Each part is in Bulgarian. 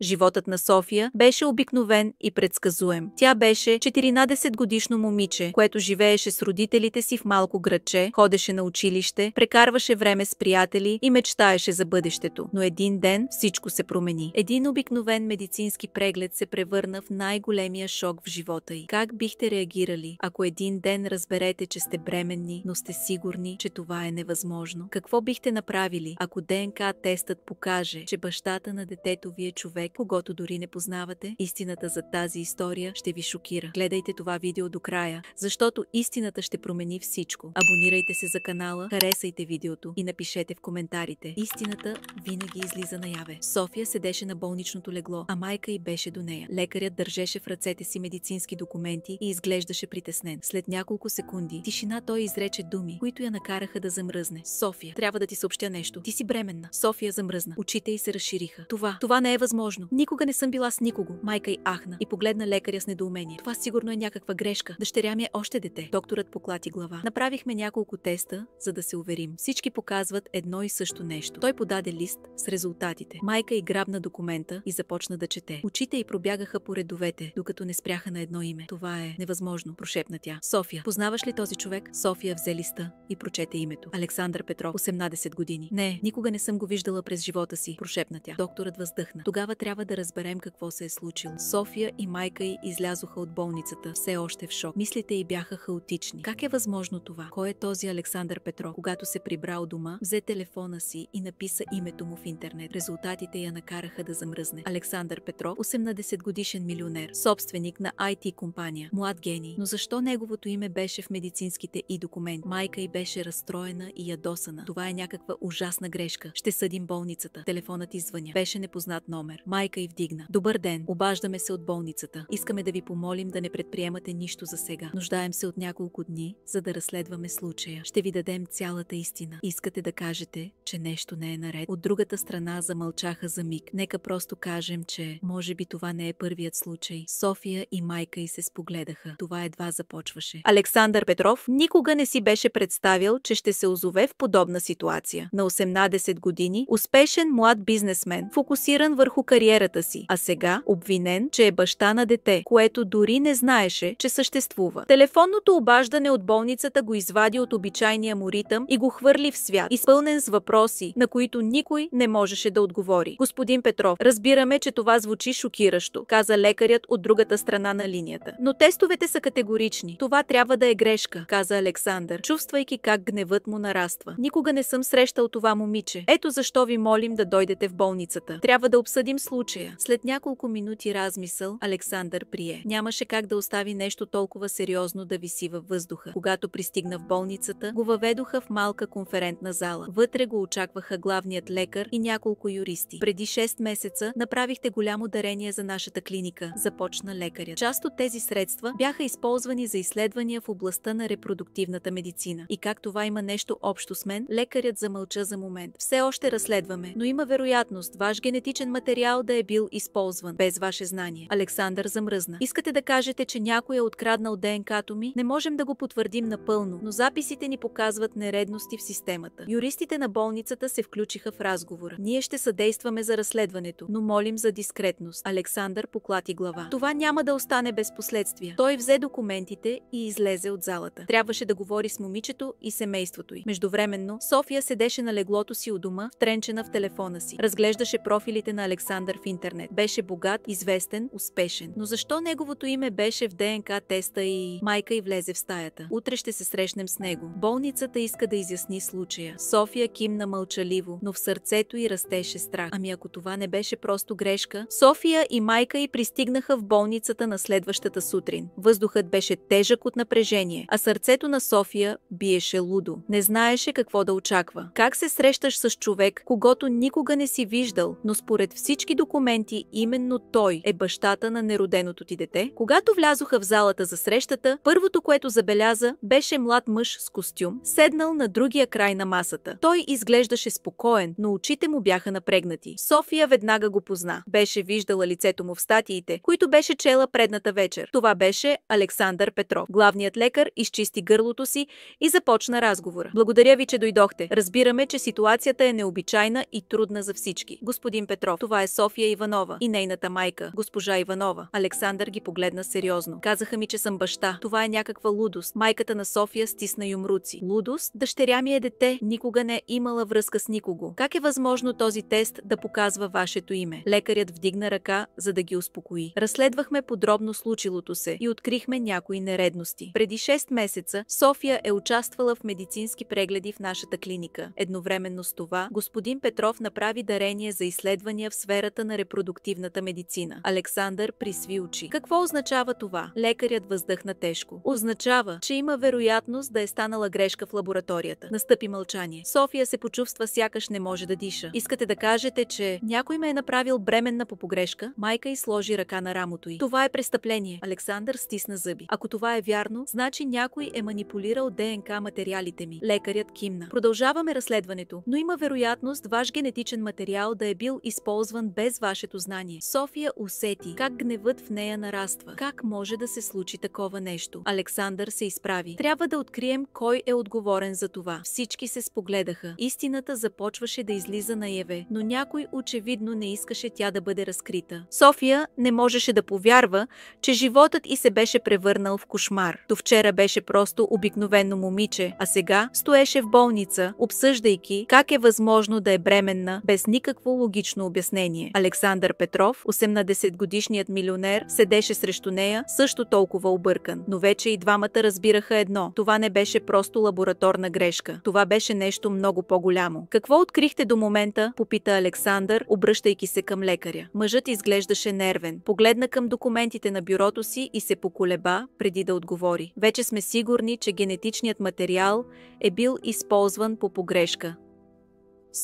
Животът на София беше обикновен и предсказуем. Тя беше 14-годишно момиче, което живееше с родителите си в малко градче, ходеше на училище, прекарваше време с приятели и мечтаеше за бъдещето. Но един ден всичко се промени. Един обикновен медицински преглед се превърна в най-големия шок в живота й. Как бихте реагирали, ако един ден разберете, че сте бременни, но сте сигурни, че това е невъзможно? Какво бихте направили, ако ДНК тестът покаже, че бащата на детето ви е човек, когото дори не познавате? Истината за тази история ще ви шокира. Гледайте това видео до края, защото истината ще промени всичко. Абонирайте се за канала, харесайте видеото и напишете в коментарите. Истината винаги излиза наяве. София седеше на болничното легло, а майка й беше до нея. Лекарят държеше в ръцете си медицински документи и изглеждаше притеснен. След няколко секунди тишина той изрече думи, които я накараха да замръзне. София, трябва да ти съобщя нещо. Ти си бременна. София замръзна. Очите й се разшириха. Това не е възможно. Никога не съм била с никого. Майка й ахна и погледна лекаря с недоумение. Това сигурно е някаква грешка. Дъщеря ми е още дете. Докторът поклати глава. Направихме няколко теста, за да се уверим. Всички показват едно и също нещо. Той подаде лист с резултатите. Майка й грабна документа и започна да чете. Очите й пробягаха по редовете, докато не спряха на едно име. Това е невъзможно, прошепна тя. София, познаваш ли този човек? София взе листа и прочете името. Александър Петров, 18 години. Не, никога не съм го виждала през живота си, прошепна тя. Докторът въздъхна. Тогава трябва да разберем какво се е случило. София и майка й излязоха от болницата, все още в шок. Мислите й бяха хаотични. Как е възможно това? Кой е този Александър Петров? Когато се прибра у дома, взе телефона си и написа името му в интернет. Резултатите я накараха да замръзне. Александър Петров, 18-годишен милионер, собственик на IT компания, млад гений. Но защо неговото име беше в медицинските и документи? Майка й беше разстроена и ядосана. Това е някаква ужасна грешка. Ще съдим болницата. Телефонът извъня. Беше непознат номер. Майка й вдигна. Добър ден. Обаждаме се от болницата. Искаме да ви помолим да не предприемате нищо за сега. Нуждаем се от няколко дни, за да разследваме случая. Ще ви дадем цялата истина. Искате да кажете, че нещо не е наред? От другата страна замълчаха за миг. Нека просто кажем, че може би това не е първият случай. София и майка й се спогледаха. Това едва започваше. Александър Петров никога не си беше представил, че ще се озове в подобна ситуация. На 18 години, успешен млад бизнесмен, фокусиран върху кариерата си, а сега обвинен, че е баща на дете, което дори не знаеше, че съществува. Телефонното обаждане от болницата го извади от обичайния му ритъм и го хвърли в свят, изпълнен с въпроси, на които никой не можеше да отговори. Господин Петров, разбираме, че това звучи шокиращо, каза лекарят от другата страна на линията. Но тестовете са категорични. Това трябва да е грешка, каза Александър, чувствайки как гневът му нараства. Никога не съм срещал това момиче. Ето защо ви молим да дойдете в болницата. Трябва да обсъдим случая. След няколко минути размисъл, Александър прие. Нямаше как да остави нещо толкова сериозно да виси във въздуха. Когато пристигна в болницата, го въведоха в малка конферентна зала. Вътре го очакваха главният лекар и няколко юристи. Преди 6 месеца направихте голямо дарение за нашата клиника, започна лекарят. Част от тези средства бяха използвани за изследвания в областта на репродуктивната медицина. И как това има нещо общо с мен, лекарят замълча за момент. Все още разследваме, но има вероятност ваш генетичен материал да е бил използван без ваше знание. Александър замръзна. Искате да кажете, че някой е откраднал ДНК-то ми? Не можем да го потвърдим напълно, но записите ни показват нередности в системата. Юристите на болницата се включиха в разговора. Ние ще съдействаме за разследването, но молим за дискретност. Александър поклати глава. Това няма да остане без последствия. Той взе документите и излезе от залата. Трябваше да говори с момичето и семейството й. Междувременно, София седеше на леглото си у дома, втренчена в телефона си. Разглеждаше профилите на Александър в интернет. Беше богат, известен, успешен. Но защо неговото име беше в ДНК теста и майка й влезе в стаята? Утре ще се срещнем с него. Болницата иска да изясни случая. София кимна мълчаливо, но в сърцето й растеше страх. Ами ако това не беше просто грешка? София и майка й пристигнаха в болницата на следващата сутрин. Въздухът беше тежък от напрежение, а сърцето на София биеше лудо. Не знаеше какво да очаква. Как се срещаш с човек, когото никога не си виждал, но според всички документи именно той е бащата на нероденото ти дете? Когато влязоха в залата за срещата, първото, което забеляза, беше млад мъж с костюм, седнал на другия край на масата. Той изглеждаше спокоен, но очите му бяха напрегнати. София веднага го позна. Беше виждала лицето му в статиите, които беше чела предната вечер. Това беше Александър Петров. Главният лекар изчисти гърлото си и започна разговора. Благодаря ви, че дойдохте. Разбираме, че ситуацията е необичайна и трудна за всички. Господин Петров, това е София София Иванова и нейната майка, госпожа Иванова. Александър ги погледна сериозно. Казаха ми, че съм баща. Това е някаква лудост. Майката на София стисна юмруци. Лудост? Дъщеря ми е дете. Никога не е имала връзка с никого. Как е възможно този тест да показва вашето име? Лекарят вдигна ръка, за да ги успокои. Разследвахме подробно случилото се и открихме някои нередности. Преди 6 месеца София е участвала в медицински прегледи в нашата клиника. Едновременно с това, господин Петров направи дарение за изследвания в сферата на репродуктивната медицина. Александър присви очи. Какво означава това? Лекарят въздъхна тежко. Означава, че има вероятност да е станала грешка в лабораторията. Настъпи мълчание. София се почувства сякаш не може да диша. Искате да кажете, че някой ме е направил бременна по погрешка? Майка й сложи ръка на рамото й. Това е престъпление. Александър стисна зъби. Ако това е вярно, значи някой е манипулирал ДНК материалите ми. Лекарят кимна. Продължаваме разследването, но има вероятност ваш генетичен материал да е бил използван без вашето знание. София усети как гневът в нея нараства. Как може да се случи такова нещо? Александър се изправи. Трябва да открием кой е отговорен за това. Всички се спогледаха. Истината започваше да излиза наяве, но някой очевидно не искаше тя да бъде разкрита. София не можеше да повярва, че животът й се беше превърнал в кошмар. До вчера беше просто обикновено момиче, а сега стоеше в болница, обсъждайки как е възможно да е бременна без никакво логично обяснение. Александър Петров, 18-годишният милионер, седеше срещу нея, също толкова объркан. Но вече и двамата разбираха едно. Това не беше просто лабораторна грешка. Това беше нещо много по-голямо. Какво открихте до момента? Попита Александър, обръщайки се към лекаря. Мъжът изглеждаше нервен. Погледна към документите на бюрото си и се поколеба преди да отговори. Вече сме сигурни, че генетичният материал е бил използван по погрешка.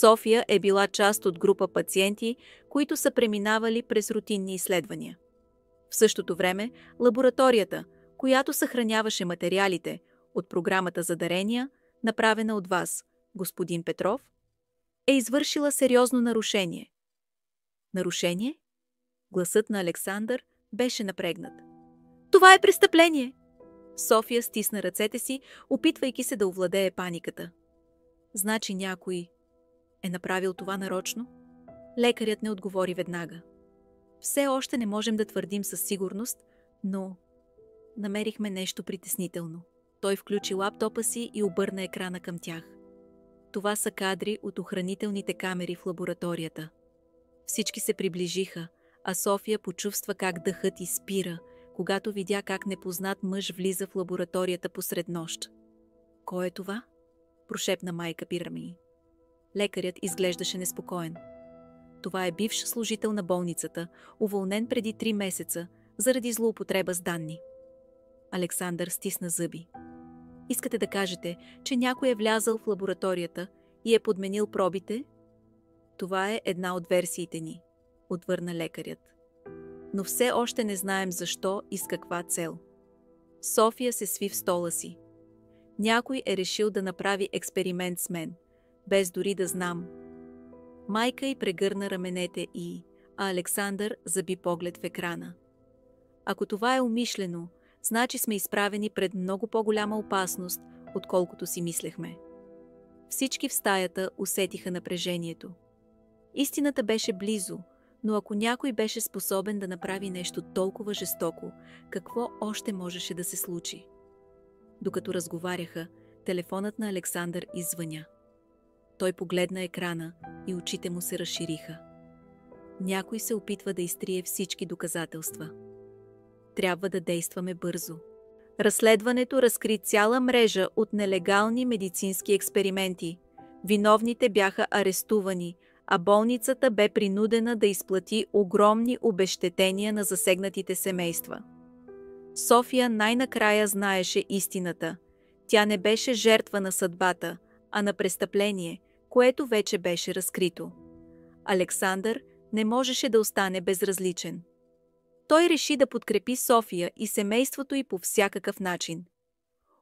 София е била част от група пациенти, които са преминавали през рутинни изследвания. В същото време, лабораторията, която съхраняваше материалите от програмата за дарения, направена от вас, господин Петров, е извършила сериозно нарушение. Нарушение? Гласът на Александър беше напрегнат. Това е престъпление! София стисна ръцете си, опитвайки се да овладее паниката. Значи някой е направил това нарочно? Лекарят не отговори веднага. Все още не можем да твърдим със сигурност, но намерихме нещо притеснително. Той включи лаптопа си и обърна екрана към тях. Това са кадри от охранителните камери в лабораторията. Всички се приближиха, а София почувства как дъхът й спира, когато видя как непознат мъж влиза в лабораторията посред нощ. Кой е това? Прошепна майка Пирами. Лекарят изглеждаше неспокоен. Това е бивш служител на болницата, уволнен преди 3 месеца, заради злоупотреба с данни. Александър стисна зъби. Искате да кажете, че някой е влязъл в лабораторията и е подменил пробите? Това е една от версиите ни, отвърна лекарят. Но все още не знаем защо и с каква цел. София се сви в стола си. Някой е решил да направи експеримент с мен, без дори да знам. Майка й прегърна раменете а Александър заби поглед в екрана. Ако това е умишлено, значи сме изправени пред много по-голяма опасност, отколкото си мислехме. Всички в стаята усетиха напрежението. Истината беше близо, но ако някой беше способен да направи нещо толкова жестоко, какво още можеше да се случи? Докато разговаряха, телефонът на Александър извъня. Той погледна екрана и очите му се разшириха. Някой се опитва да изтрие всички доказателства. Трябва да действаме бързо. Разследването разкри цяла мрежа от нелегални медицински експерименти. Виновните бяха арестувани, а болницата бе принудена да изплати огромни обезщетения на засегнатите семейства. София най-накрая знаеше истината. Тя не беше жертва на съдбата, а на престъпление, което вече беше разкрито. Александър не можеше да остане безразличен. Той реши да подкрепи София и семейството й по всякакъв начин.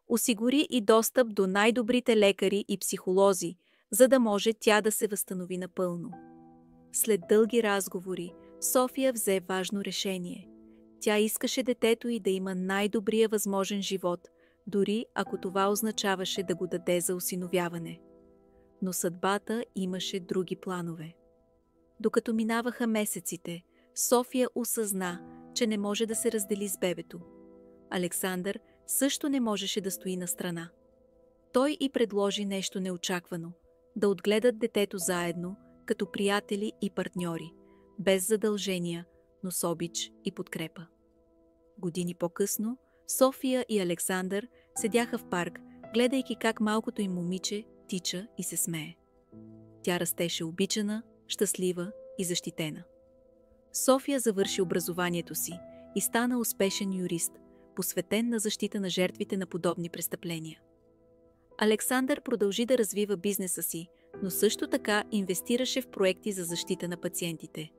Осигури и достъп до най-добрите лекари и психолози, за да може тя да се възстанови напълно. След дълги разговори, София взе важно решение. Тя искаше детето й да има най-добрия възможен живот, дори ако това означаваше да го даде за осиновяване. Но съдбата имаше други планове. Докато минаваха месеците, София осъзна, че не може да се раздели с бебето. Александър също не можеше да стои на страна. Той и предложи нещо неочаквано – да отгледат детето заедно, като приятели и партньори, без задължения, но с обич и подкрепа. Години по-късно София и Александър седяха в парк, гледайки как малкото им момиче тича и се смее. Тя растеше обичана, щастлива и защитена. София завърши образованието си и стана успешен юрист, посветен на защита на жертвите на подобни престъпления. Александър продължи да развива бизнеса си, но също така инвестираше в проекти за защита на пациентите.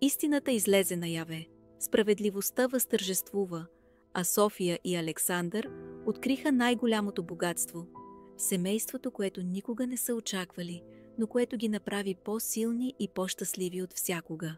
Истината излезе наяве, справедливостта възтържествува, а София и Александър откриха най-голямото богатство – семейството, което никога не са очаквали, но което ги направи по-силни и по-щастливи от всякога.